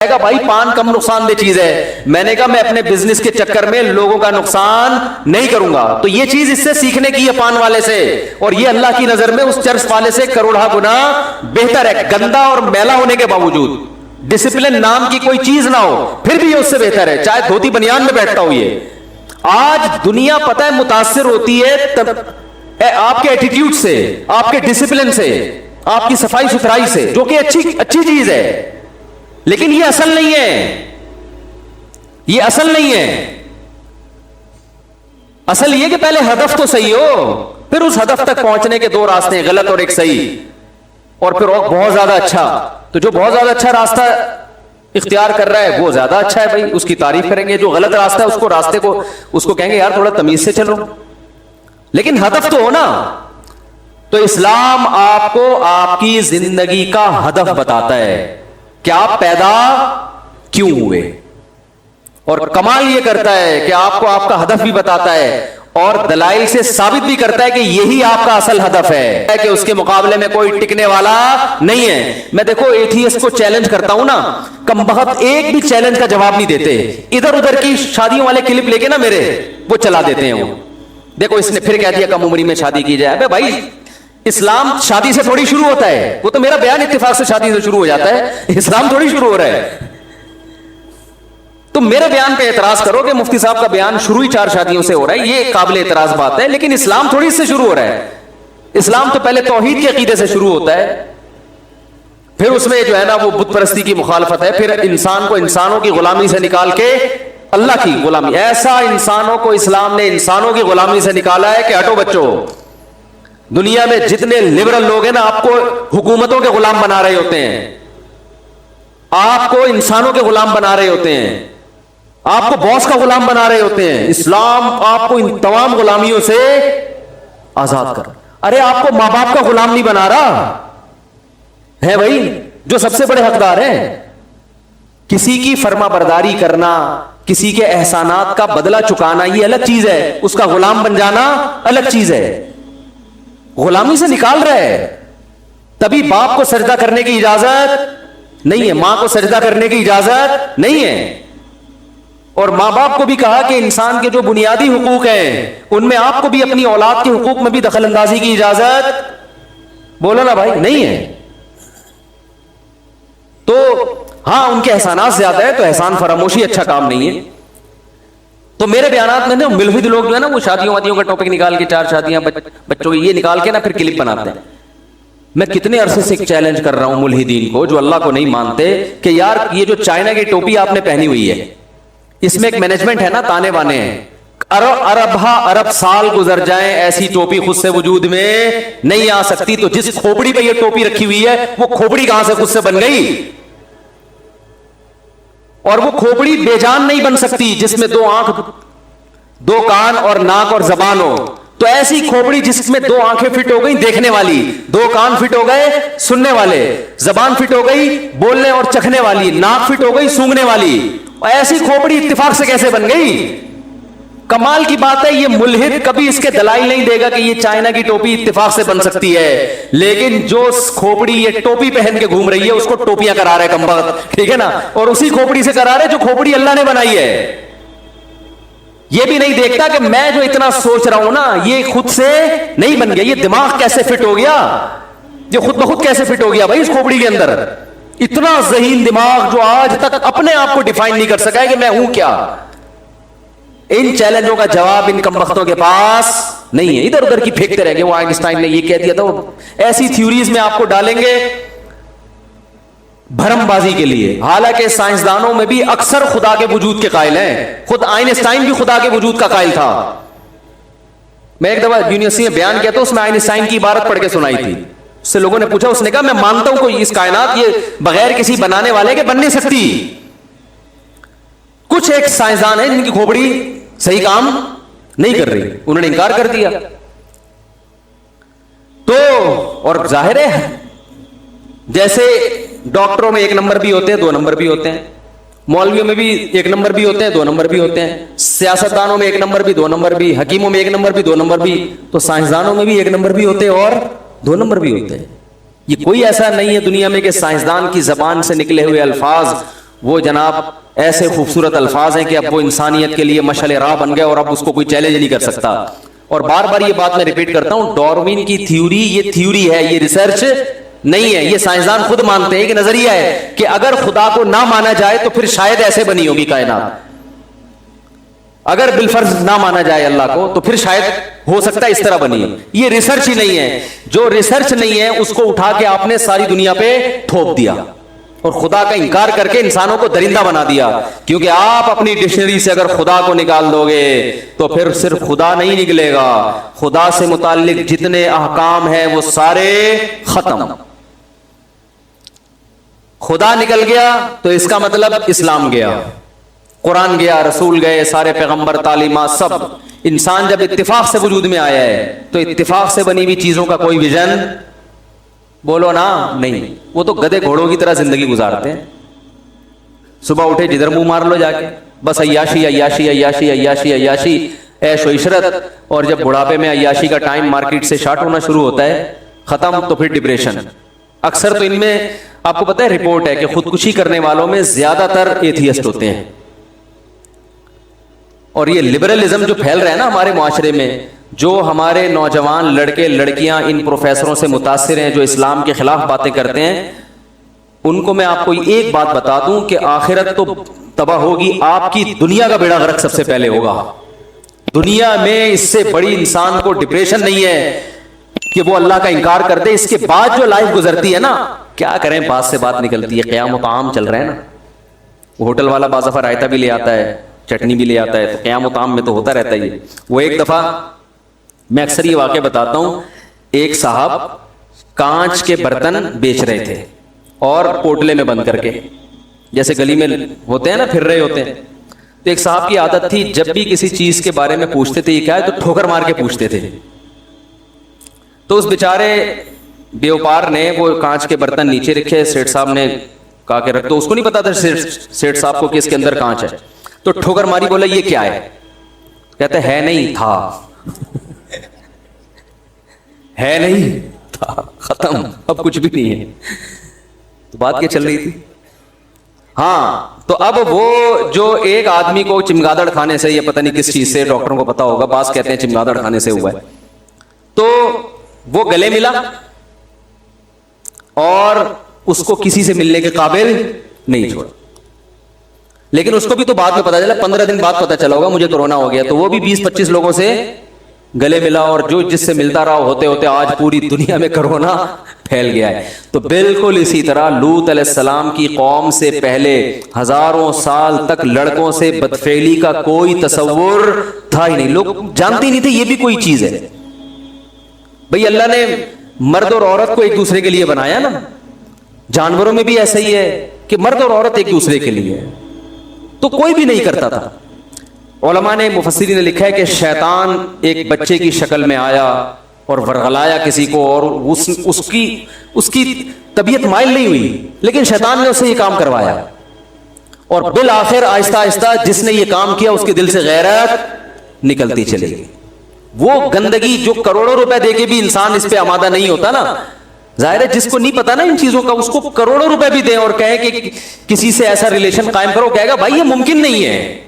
گا بھائی پان کم نقصان دہ چیز ہے. میں نے کہا میں اپنے بزنس کے چکر میں لوگوں کا نقصان نہیں کروں گا. تو یہ چیز اس سے سیکھنے کی ہے پان والے سے, اور یہ اللہ کی نظر میں اس چرس والے سے کروڑا گنا بہتر ہے. گندا اور میلا ہونے کے باوجود ڈسپلن نام کی کوئی چیز نہ ہو پھر بھی یہ اس سے بہتر ہے, چاہے دھوتی بنیان میں بیٹھتا ہو. یہ آج دنیا پتہ ہے متاثر ہوتی ہے آپ کے ایٹیٹیوڈ سے, آپ کے ڈسپلن سے, آپ کی صفائی ستھرائی سے, جو کہ اچھی چیز ہے, لیکن یہ اصل نہیں ہے. یہ اصل نہیں ہے. اصل یہ کہ پہلے ہدف تو صحیح ہو, پھر اس ہدف تک پہنچنے کے دو راستے ہیں, غلط اور ایک صحیح, اور پھر بہت زیادہ اچھا. تو جو بہت زیادہ اچھا راستہ اختیار کر رہا ہے وہ زیادہ اچھا ہے بھائی, اس کی تعریف کریں گے. جو غلط راستہ ہے اس کو کہیں گے یار تھوڑا تمیز سے چلو, لیکن ہدف تو ہو نا. تو اسلام آپ کو آپ کی زندگی کا ہدف بتاتا ہے کہ آپ پیدا کیوں ہوئے, اور کمال یہ کرتا ہے کہ آپ کو آپ کا ہدف بھی بتاتا ہے اور دلائل سے ثابت بھی کرتا ہے کہ یہی آپ کا اصل ہدف ہے, کہ اس کے مقابلے میں کوئی ٹکنے والا نہیں ہے. میں دیکھو ایتھیسٹ کو چیلنج کرتا ہوں نا, کم بخت ایک بھی چیلنج کا جواب نہیں دیتے. ادھر ادھر کی شادیوں والے کلپ لے کے نا میرے وہ چلا دیتے ہیں. وہ دیکھو اس نے پھر کہہ دیا کم عمری میں شادی کی جائے. بھائی اسلام شادی سے تھوڑی شروع ہوتا ہے, وہ تو میرا بیان اتفاق سے شادی سے شروع ہو جاتا ہے, اسلام تھوڑی شروع ہو رہا ہے. تو میرے بیان پہ اعتراض کرو کہ مفتی صاحب کا بیان شروع ہی 4 شادیوں سے ہو رہا ہے, یہ قابل اعتراض بات ہے, لیکن اسلام تھوڑی اس سے شروع ہو رہا ہے. اسلام تو پہلے توحید کے عقیدے سے شروع ہوتا ہے, پھر اس میں جو ہے نا وہ بت پرستی کی مخالفت ہے, پھر انسان کو انسانوں کی غلامی سے نکال کے اللہ کی غلامی. ایسا انسانوں کو اسلام نے انسانوں کی غلامی سے نکالا ہے کہ ہٹو بچوں, دنیا میں جتنے لبرل لوگ ہیں نا آپ کو حکومتوں کے غلام بنا رہے ہوتے ہیں, آپ کو انسانوں کے غلام بنا رہے ہوتے ہیں, آپ کو باس کا غلام بنا رہے ہوتے ہیں. اسلام آپ کو ان تمام غلامیوں سے آزاد کر. ارے آپ کو ماں باپ کا غلام نہیں بنا رہا ہے بھائی, جو سب سے بڑے حقدار ہیں. کسی کی فرما برداری کرنا, کسی کے احسانات کا بدلہ چکانا یہ الگ چیز ہے, اس کا غلام بن جانا الگ چیز ہے. غلامی سے نکال رہا ہے. تبھی باپ کو سجدہ کرنے کی اجازت نہیں ہے, ماں کو سجدہ کرنے کی اجازت نہیں ہے. اور ماں باپ کو بھی کہا کہ انسان کے جو بنیادی حقوق ہیں ان میں آپ کو بھی اپنی اولاد کے حقوق میں بھی دخل اندازی کی اجازت, بولو نا بھائی, نہیں ہے. تو ہاں ان کے احسانات زیادہ ہے, تو احسان فراموشی اچھا کام نہیں ہے. تو میرے بیانات میں نا ملحد لوگ جو ہے نا وہ شادیوں وادیوں کا ٹاپک نکال کے 4 شادیاں بچوں کی یہ نکال کے نا پھر کلپ بناتے ہیں. میں کتنے عرصے سے چیلنج کر رہا ہوں ملحدین کو جو اللہ کو نہیں مانتے کہ یار یہ جو چائنا کی ٹوپی آپ نے پہنی ہوئی ہے اس میں ایک مینجمنٹ ہے نا, تانے بانے ہیں, ارب سال گزر جائیں ایسی ٹوپی خود سے وجود میں نہیں آ سکتی. تو جس کھوپڑی پہ یہ ٹوپی رکھی ہوئی ہے وہ کھوپڑی کہاں سے خود سے بن گئی, اور وہ کھوپڑی بے جان نہیں بن سکتی جس میں 2 آنکھ 2 کان اور ناک اور زبان ہو. تو ایسی کھوپڑی جس میں 2 آنکھیں فٹ ہو گئی دیکھنے والی, 2 کان فٹ ہو گئے سننے والے, زبان فٹ ہو گئی بولنے اور چکھنے والی, ناک فٹ ہو گئی سونگنے والی, ایسی کھوپڑی اتفاق سے کیسے بن گئی؟ کمال کی بات ہے. یہ ملحد کبھی اس کے دلائل نہیں دے گا کہ یہ چائنا کی ٹوپی اتفاق سے بن سکتی ہے, لیکن جو کھوپڑی یہ ٹوپی پہن کے گھوم رہی ہے اس کو ٹوپیاں کرا رہا ہے کمبخت, ٹھیک ہے نا, اور اسی کھوپڑی سے کرا رہے جو کھوپڑی اللہ نے بنائی ہے. یہ بھی نہیں دیکھتا کہ میں جو اتنا سوچ رہا ہوں نا یہ خود سے نہیں بن گیا, یہ دماغ کیسے فٹ ہو گیا, یہ خود بخود کیسے فٹ ہو گیا بھائی اس کھوپڑی کے اندر. اتنا ذہین دماغ جو آج تک اپنے آپ کو ڈیفائن نہیں کر سکا ہے کہ میں ہوں کیا. ان چیلنجوں کا جواب ان کمبختوں کے پاس نہیں ہے, ادھر ادھر کی پھینکتے رہ گئے. وہ آئنسٹائن نے یہ کہہ دیا تھا, وہ ایسی تھیوریز میں آپ کو ڈالیں گے بھرم بازی کے لیے. حالانکہ سائنسدانوں میں بھی اکثر خدا کے وجود کے قائل ہیں, خود آئنسٹائن بھی خدا کے وجود کا قائل تھا. میں ایک دفعہ یونیورسٹی میں بیان کیا تھا, اس میں آئنسٹائن کی عبارت پڑھ کے سنائی تھی. اس سے لوگوں نے پوچھا, اس نے کہا میں مانتا ہوں کوئی اس کائنات یہ بغیر کسی بنانے والے کے بن نہیں سکتی. کچھ ایک سائنسدان ہیں جن کی کھوپڑی صحیح کام نہیں کر رہی, انہوں نے انکار کر دیا. تو اور ظاہر ہے جیسے ڈاکٹروں میں 1 نمبر بھی ہوتے ہیں 2 نمبر بھی ہوتے ہیں, مولویوں میں بھی 1 نمبر بھی ہوتے ہیں 2 نمبر بھی ہوتے ہیں, سیاستدانوں میں 1 نمبر بھی 2 نمبر بھی, حکیموں میں 1 نمبر بھی 2 نمبر بھی, تو سائنسدانوں میں بھی 1 نمبر بھی ہوتے ہیں اور 2 نمبر بھی ہوتے ہیں. یہ کوئی ایسا نہیں ہے دنیا میں کہ سائنسدان کی زبان سے نکلے ہوئے الفاظ وہ جناب ایسے خوبصورت الفاظ ہیں کہ اب وہ انسانیت کے لیے مشعل راہ بن گئے اور اب اس کو کوئی چیلنج نہیں کر سکتا. اور بار بار یہ بات میں ریپیٹ کرتا ہوں, ڈاروین کی تھیوری یہ تھیوری ہے, یہ ریسرچ نہیں ہے. یہ سائنسدان خود مانتے ہیں کہ نظریہ ہے کہ اگر خدا کو نہ مانا جائے تو پھر شاید ایسے بنی ہوگی کائنات. اگر بالفرض نہ مانا جائے اللہ کو تو پھر شاید ہو سکتا ہے اس طرح بنی. یہ ریسرچ ہی نہیں ہے. جو ریسرچ نہیں ہے اس کو اٹھا کے آپ نے ساری دنیا پہ تھوپ دیا اور خدا کا انکار کر کے انسانوں کو درندہ بنا دیا. کیونکہ آپ اپنی ڈکشنری سے اگر خدا کو نکال دو گے تو پھر صرف خدا نہیں نکلے گا, خدا سے متعلق جتنے احکام ہیں وہ سارے ختم. خدا نکل گیا تو اس کا مطلب اسلام گیا, قرآن گیا, رسول گئے, سارے پیغمبر, تعلیمات, سب. انسان جب اتفاق سے وجود میں آیا ہے تو اتفاق سے بنی ہوئی چیزوں کا کوئی ویژن بولو نا نہیں. وہ تو گدے گھوڑوں کی طرح زندگی گزارتے ہیں. صبح اٹھے جدھر منہ مار لو جا کے, بس عیاشی عیاشی عیاشی عیاشی عیاشی, عیش و عشرت. اور جب بڑھاپے میں عیاشی کا ٹائم مارکیٹ سے شارٹ ہونا شروع ہوتا ہے, ختم, تو پھر ڈپریشن. اکثر تو ان میں آپ کو پتہ ہے رپورٹ ہے کہ خودکشی کرنے والوں میں زیادہ تر ایتھیسٹ ہوتے ہیں. اور یہ لبرلزم جو پھیل رہا ہے نا ہمارے معاشرے میں, جو ہمارے نوجوان لڑکے لڑکیاں ان پروفیسروں سے متاثر ہیں جو اسلام کے خلاف باتیں کرتے ہیں, ان کو میں آپ کو ایک بات بتا دوں کہ آخرت تو تباہ ہوگی, آپ کی دنیا کا بیڑا غرق سب سے پہلے ہوگا. دنیا میں اس سے بڑی انسان کو ڈپریشن نہیں ہے کہ وہ اللہ کا انکار کر دے. اس کے بعد جو لائف گزرتی ہے نا, کیا کریں, بات سے بات نکلتی ہے. قیام و طعام چل رہا ہے نا, ہوٹل والا بعض دفعہ رائتا بھی لے آتا ہے, چٹنی بھی لے آتا ہے, تو قیام و طعام میں تو ہوتا رہتا ہے. وہ ایک دفعہ میں اکثر یہ واقعہ بتاتا ہوں, ایک صاحب کانچ کے برتن بیچ رہے تھے اور پوٹلے میں بند کر کے, جیسے گلی میں ہوتے ہیں نا, پھر رہے ہوتے ہیں. تو ایک صاحب کی عادت تھی جب بھی کسی چیز کے بارے میں پوچھتے تھے یہ کیا ہے تو ٹھوکر مار کے پوچھتے تھے. تو اس بیچارے بیوپار نے وہ کانچ کے برتن نیچے رکھے, سیٹ صاحب نے کہا کہ رکھ دو. اس کو نہیں پتا تھا سیٹ صاحب کو کہ اس کے اندر کانچ ہے. تو ٹھوکر ماری, بولا یہ کیا ہے, کہتے ہے نہیں تھا, ہے نہیں تھا, ختم, اب کچھ بھی نہیں ہے. تو بات کیا چل رہی تھی؟ ہاں, تو اب وہ جو ایک آدمی کو چمگادڑ کھانے سے, یا پتہ نہیں کس چیز سے, ڈاکٹروں کو پتا ہوگا, بعض کہتے ہیں چمگادڑ کھانے سے ہوا ہے, تو وہ گلے ملا اور اس کو کسی سے ملنے کے قابل نہیں چھوڑا. لیکن اس کو بھی تو بعد میں پتا چلا, 15 دن بعد پتا چلا ہوگا مجھے کورونا ہو گیا, تو وہ بھی 20-25 لوگوں سے گلے ملا, اور جو جس سے ملتا رہا ہوتے ہوتے آج پوری دنیا میں کورونا پھیل گیا ہے. تو بالکل اسی طرح لوط علیہ السلام کی قوم سے پہلے ہزاروں سال تک لڑکوں سے بدفعلی کا کوئی تصور تھا ہی نہیں. لوگ جانتے ہی نہیں تھے یہ بھی کوئی چیز ہے. بھئی اللہ نے مرد اور عورت کو ایک دوسرے کے لیے بنایا نا, جانوروں میں بھی ایسا ہی ہے کہ مرد اور عورت ایک دوسرے کے لیے, تو کوئی بھی نہیں کرتا تھا. علماء نے, مفسرین نے لکھا ہے کہ شیطان ایک بچے کی شکل میں آیا اور ورغلایا کسی کو, اور اس کی طبیعت مائل نہیں ہوئی, لیکن شیطان نے اسے یہ کام کروایا, اور بالآخر آہستہ آہستہ جس نے یہ کام کیا اس کے دل سے غیرت نکلتی چلے گی. وہ گندگی جو کروڑوں روپے دے کے بھی انسان اس پہ آمادہ نہیں ہوتا نا, ظاہر ہے جس کو نہیں پتا نا ان چیزوں کا, اس کو کروڑوں روپے بھی دیں اور کہیں کہ کسی سے ایسا ریلیشن قائم کرو, کہے گا بھائی یہ ممکن نہیں ہے,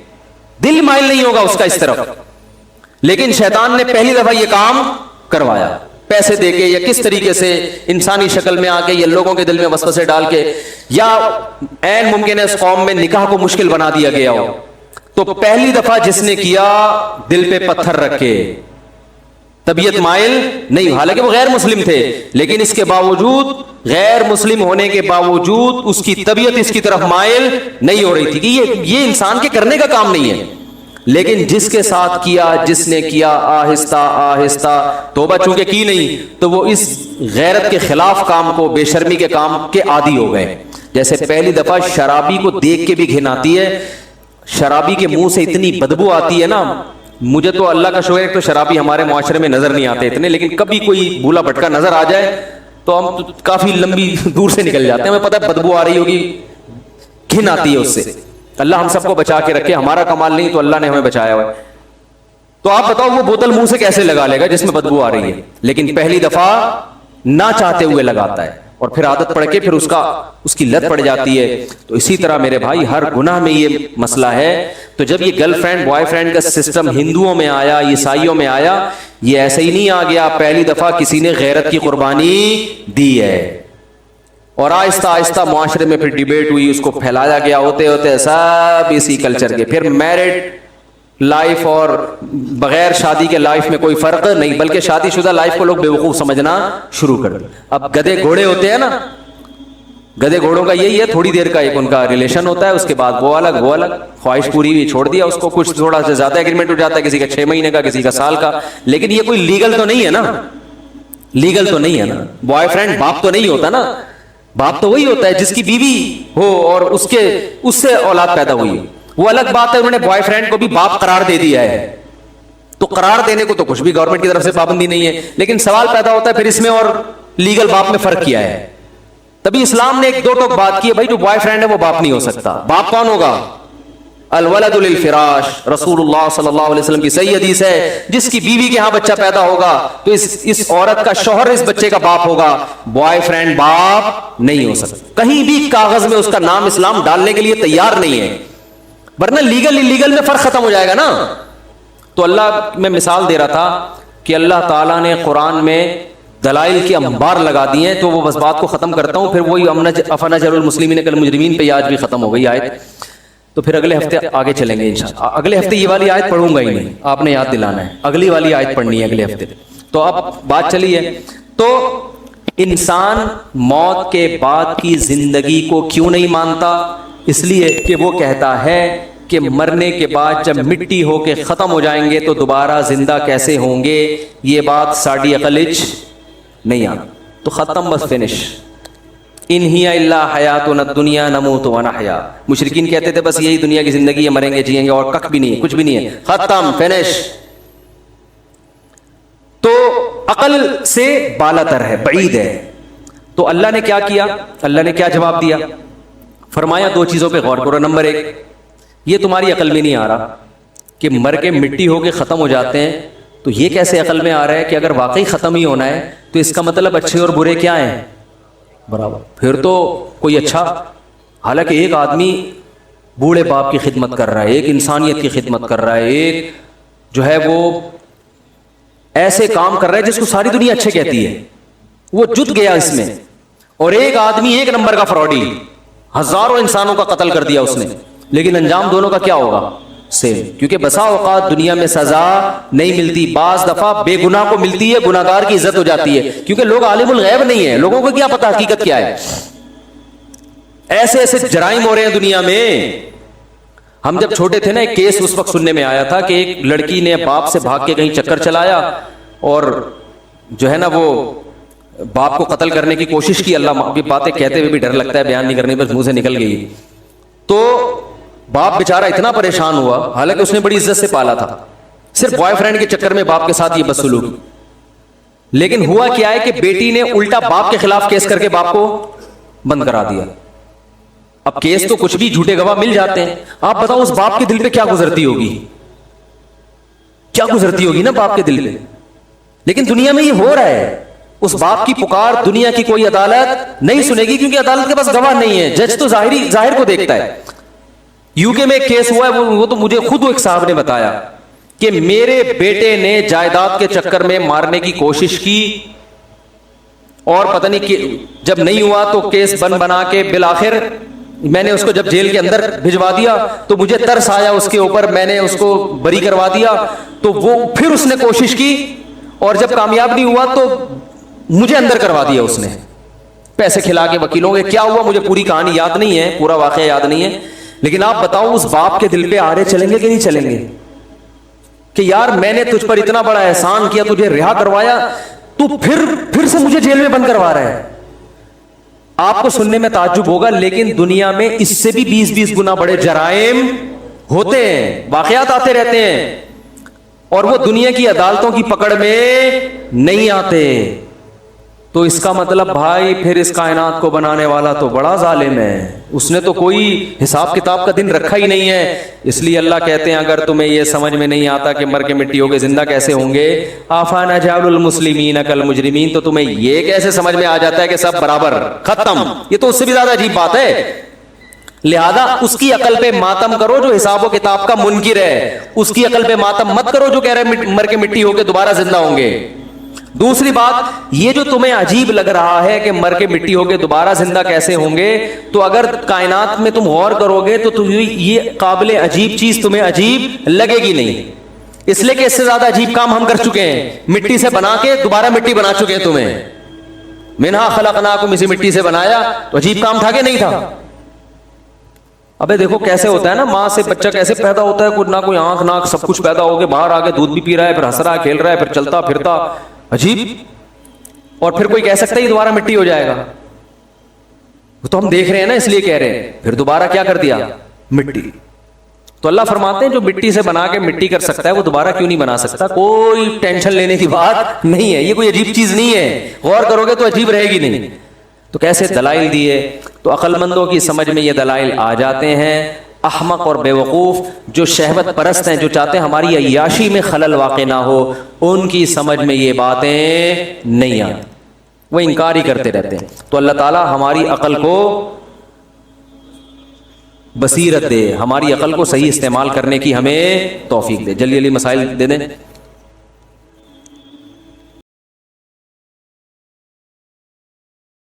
دل مائل نہیں ہوگا اس کا اس طرف. لیکن شیطان نے پہلی دفعہ یہ کام کروایا, پیسے دے کے یا کس طریقے سے, انسانی شکل میں آ کے یا لوگوں کے دل میں وسوسے ڈال کے, یا عین ممکن ہے اس قوم میں نکاح کو مشکل بنا دیا گیا ہو. تو پہلی دفعہ جس نے کیا دل پہ پتھر رکھے, طبیعت مائل نہیں, حالانکہ وہ غیر مسلم تھے, لیکن اس کے باوجود, غیر مسلم ہونے کے باوجود اس کی طبیعت اس کی طرف مائل نہیں ہو رہی تھی کہ یہ انسان کے کرنے کا کام نہیں ہے. لیکن جس کے ساتھ کیا, جس نے کیا, آہستہ آہستہ توبہ چونکہ کی نہیں, تو وہ اس غیرت کے خلاف کام کو, بے شرمی کے کام کے عادی ہو گئے. جیسے پہلی دفعہ شرابی کو دیکھ کے بھی گھن آتی ہے, شرابی کے منہ سے اتنی بدبو آتی ہے نا. مجھے تو اللہ کا شکر ہے تو شرابی ہمارے معاشرے میں نظر نہیں آتے اتنے, لیکن کبھی کوئی بھولا بھٹکا نظر آ جائے تو ہم کافی لمبی دور سے نکل جاتے ہیں. ہمیں پتہ ہے بدبو آ رہی ہوگی, گھن آتی ہے اس سے. اللہ ہم سب کو بچا کے رکھے, ہمارا کمال نہیں تو اللہ نے ہمیں بچایا ہوا ہے. تو آپ بتاؤ وہ بوتل منہ سے کیسے لگا لے گا جس میں بدبو آ رہی ہے, لیکن پہلی دفعہ نہ چاہتے ہوئے لگاتا ہے. اور پھر عادت پڑ کے پھر اس کی لت پڑ جاتی ہے. تو اسی طرح میرے بھائی ہر گناہ میں یہ مسئلہ ہے. تو جب یہ گرل فرینڈ بوائے فرینڈ کا سسٹم ہندوؤں میں آیا, عیسائیوں میں آیا, یہ ایسے ہی نہیں آ گیا پہلی دفعہ کسی نے غیرت کی قربانی دی ہے, اور آہستہ آہستہ معاشرے میں پھر ڈیبیٹ ہوئی, اس کو پھیلایا گیا, ہوتے ہوتے سب اسی کلچر کے. پھر میرڈ لائف اور بغیر شادی کے لائف میں کوئی فرق نہیں, بلکہ شادی شدہ لائف کو لوگ بیوقوف سمجھنا شروع کر دیں. اب گدے گھوڑے ہوتے ہیں نا, گدے گھوڑوں کا یہی ہے, تھوڑی دیر کا ایک ان کا ریلیشن ہوتا ہے, اس کے بعد وہ الگ, خواہش پوری ہوئی چھوڑ دیا اس کو. کچھ تھوڑا سا زیادہ ایگریمنٹ ہو جاتا ہے, کسی کا 6 مہینے کا, کسی کا سال کا, لیکن یہ کوئی لیگل تو نہیں ہے نا, لیگل تو نہیں ہے نا. بوائے فرینڈ باپ تو نہیں ہوتا نا, باپ تو وہی ہوتا ہے جس کی بیوی ہو اور اس سے اولاد پیدا ہوئی. وہ الگ بات ہے, انہوں نے بوائے فرینڈ کو بھی باپ قرار دے دیا ہے, تو قرار دینے کو تو کچھ بھی گورنمنٹ کی طرف سے پابندی نہیں ہے, لیکن سوال پیدا ہوتا ہے پھر اس میں اور لیگل باپ میں فرق کیا ہے. تبھی اسلام نے ایک دو ٹوک بات کی ہے, بھائی جو بوائے فرینڈ ہے وہ باپ نہیں ہو سکتا. باپ کون ہوگا؟ الولد للفراش. رسول اللہ صلی اللہ علیہ وسلم کی صحیح حدیث ہے, جس کی بیوی کے ہاں بچہ پیدا ہوگا تو اس عورت کا شوہر اس بچے کا باپ ہوگا, بوائے فرینڈ باپ نہیں ہو سکتا. کہیں بھی کاغذ میں اس کا نام اسلام ڈالنے کے لیے تیار نہیں ہے, ورنہ لیگل انلیگل میں فرق ختم ہو جائے گا نا. تو اللہ, میں مثال دے رہا تھا کہ اللہ تعالیٰ نے قرآن میں دلائل کے انبار لگا دیے ہیں, تو وہ بس بات کو ختم کرتا ہوں, پھر وہی افنجعل المسلمین کالمجرمین پہ آج بھی ختم ہو گئی آیت. تو پھر اگلے ہفتے آگے چلیں گے انشاءاللہ. اگلے ہفتے یہ والی آیت پڑھوں گا ہی نہیں, آپ نے یاد دلانا ہے, اگلی والی آیت پڑھنی ہے اگلے ہفتے. تو اب بات چلی ہے, تو انسان موت کے بعد کی زندگی کو کیوں نہیں مانتا؟ اس لیے کہ وہ کہتا ہے کہ مرنے کے بعد جب مٹی ہو کے ختم ہو جائیں گے تو دوبارہ زندہ کیسے ہوں گے, یہ بات ساڑی عقل نہیں آ. تو ختم, بس فنش. ان ہی الا حیاتنا الدنیا نموت ونحیا. مشرکین کہتے تھے بس یہی دنیا کی زندگی ہے, مریں گے جیئیں گے, اور کک بھی نہیں ہے, کچھ بھی نہیں ہے, ختم, فنش. تو عقل سے بالا تر ہے, بعید ہے. تو اللہ نے کیا کیا, اللہ نے کیا جواب دیا؟ فرمایا دو چیزوں پہ غور کرو. نمبر 1, یہ تمہاری عقل میں نہیں آ رہا کہ مر کے مٹی ہو کے ختم ہو جاتے ہیں, تو یہ کیسے عقل میں آ رہا ہے کہ اگر واقعی ختم ہی ہونا ہے تو اس کا مطلب اچھے اور برے کیا ہیں؟ برابر. پھر تو کوئی اچھا, حالانکہ ایک آدمی بوڑھے باپ کی خدمت کر رہا ہے, ایک انسانیت کی خدمت کر رہا ہے, ایک جو ہے وہ ایسے کام کر رہا ہے جس کو ساری دنیا اچھے کہتی ہے, وہ جت گیا اس میں. اور ایک آدمی ایک نمبر کا فراڈی, ہزاروں انسانوں کا قتل کر دیا اس نے, لیکن انجام دونوں کا کیا ہوگا؟ سیم. کیونکہ بسا اوقات دنیا میں سزا نہیں ملتی, بعض دفعہ بے گناہ کو ملتی ہے, گناہگار کی عزت ہو جاتی ہے, کیونکہ لوگ عالم الغیب نہیں ہیں, لوگوں کو کیا پتا حقیقت کیا ہے. ایسے ایسے جرائم ہو رہے ہیں دنیا میں. ہم جب چھوٹے تھے نا, ایک کیس اس وقت سننے میں آیا تھا کہ ایک لڑکی نے باپ سے بھاگ کے کہیں چکر چلایا اور جو ہے نا وہ باپ کو قتل کرنے کی کوشش کی. اللہ کی باتیں کہتے ہوئے بھی ڈر لگتا ہے بیان نہیں کرنے پر, منہ سے نکل گئی. تو باپ بیچارہ اتنا پریشان ہوا, حالانکہ اس نے بڑی عزت سے پالا تھا, صرف بوائے فرینڈ کے چکر میں باپ کے ساتھ یہ بدسلوکی. لیکن ہوا کیا ہے کہ بیٹی نے الٹا باپ کے خلاف کیس کر کے باپ کو بند کرا دیا. اب کیس تو کچھ بھی, جھوٹے گواہ مل جاتے ہیں. آپ بتاؤ اس باپ کے دل پہ کیا گزرتی ہوگی, کیا گزرتی ہوگی نا باپ کے دل پہ. لیکن دنیا میں یہ ہو رہا ہے, اس باپ کی پکار دنیا کی کوئی عدالت نہیں سنے گی, کیونکہ عدالت کے پاس گواہ نہیں ہے, جج تو ظاہر کو دیکھتا ہے. یو کے میں ایک کیس ہوا ہے, وہ تو مجھے خود ایک صاحب نے بتایا کہ میرے بیٹے نے جائیداد کے چکر میں مارنے کی کوشش کی, اور پتہ نہیں کہ جب نہیں ہوا تو کیس بنا کے بالآخر میں نے اس کو جب جیل کے اندر بھجوا دیا تو مجھے ترس آیا اس کے اوپر, میں نے اس کو بری کروا دیا. تو وہ پھر اس نے کوشش کی اور جب کامیاب نہیں ہوا تو مجھے اندر کروا دیا اس نے, پیسے کھلا کے وکیلوں کے. کیا ہوا مجھے پوری کہانی یاد نہیں ہے, پورا واقعہ یاد نہیں ہے, لیکن آپ بتاؤ اس باپ کے دل پہ آرے چلیں گے کہ نہیں چلیں گے کہ یار میں نے تجھ پر اتنا بڑا احسان کیا, تجھے رہا کروایا, تو پھر سے مجھے جیل میں بند کروا رہا ہے. آپ کو سننے میں تعجب ہوگا, لیکن دنیا میں اس سے بھی 20-20 گنا بڑے جرائم ہوتے ہیں, واقعات آتے رہتے ہیں, اور وہ دنیا کی عدالتوں کی پکڑ میں نہیں آتے. تو اس کا مطلب بھائی پھر اس کائنات کو بنانے والا تو بڑا ظالم ہے، اس نے تو کوئی حساب کتاب کا دن رکھا ہی نہیں ہے۔ اس لیے اللہ کہتے ہیں اگر تمہیں یہ سمجھ میں نہیں آتا کہ مر کے مٹی ہو کے زندہ کیسے ہوں گے، افنجعل المسلمین کالمجرمین، تو تمہیں یہ کیسے سمجھ میں آ جاتا ہے کہ سب برابر، ختم؟ یہ تو اس سے بھی زیادہ عجیب بات ہے۔ لہذا اس کی عقل پہ ماتم کرو جو حساب و کتاب کا منکر ہے، اس کی عقل پہ ماتم مت کرو جو کہہ رہے مر کے مٹی ہو کے دوبارہ زندہ ہوں گے۔ دوسری بات، یہ جو تمہیں عجیب لگ رہا ہے کہ مر کے مٹی ہو کے دوبارہ زندہ کیسے ہوں گے، تو اگر کائنات میں تم غور کرو گے تو یہ قابل عجیب چیز تمہیں عجیب لگے گی نہیں، اس لیے کہ اس سے زیادہ عجیب کام ہم کر چکے ہیں، مٹی سے بنا کے دوبارہ مٹی بنا چکے ہیں تمہیں، منہا خلقناکم، اسی مٹی سے بنایا، تو عجیب کام تھا کہ نہیں تھا؟ ابے دیکھو کیسے ہوتا ہے نا، ماں سے بچہ کیسے پیدا ہوتا ہے، کچھ نہ کوئی آنکھ ناک سب کچھ پیدا ہو کے باہر آ کے دودھ بھی پی رہا ہے، پھر ہنس رہا ہے، کھیل رہا ہے، پھر چلتا پھرتا، عجیب۔ اور پھر کوئی کہہ سکتا ہے یہ دوبارہ مٹی ہو جائے گا؟ وہ تو ہم دیکھ رہے ہیں نا، اس لیے کہہ رہے ہیں۔ پھر دوبارہ کیا کر دیا؟ مٹی۔ تو اللہ فرماتے ہیں جو مٹی سے بنا کے مٹی کر سکتا ہے وہ دوبارہ کیوں نہیں بنا سکتا؟ کوئی ٹینشن لینے کی بات نہیں ہے، یہ کوئی عجیب چیز نہیں ہے، غور کرو گے تو عجیب رہے گی نہیں۔ تو کیسے دلائل دیے؟ تو عقل مندوں کی سمجھ میں یہ دلائل آ جاتے ہیں، احمق اور بے وقوف جو شہوت پرست ہیں، جو چاہتے ہیں ہماری عیاشی میں خلل واقع نہ ہو، ان کی سمجھ میں یہ باتیں نہیں آتی، وہ انکار ہی کرتے رہتے ہیں۔ تو اللہ تعالیٰ ہماری عقل کو بصیرت دے، ہماری عقل کو صحیح استعمال کرنے کی ہمیں توفیق دے۔ جلدی جلدی مسائل دے دیں۔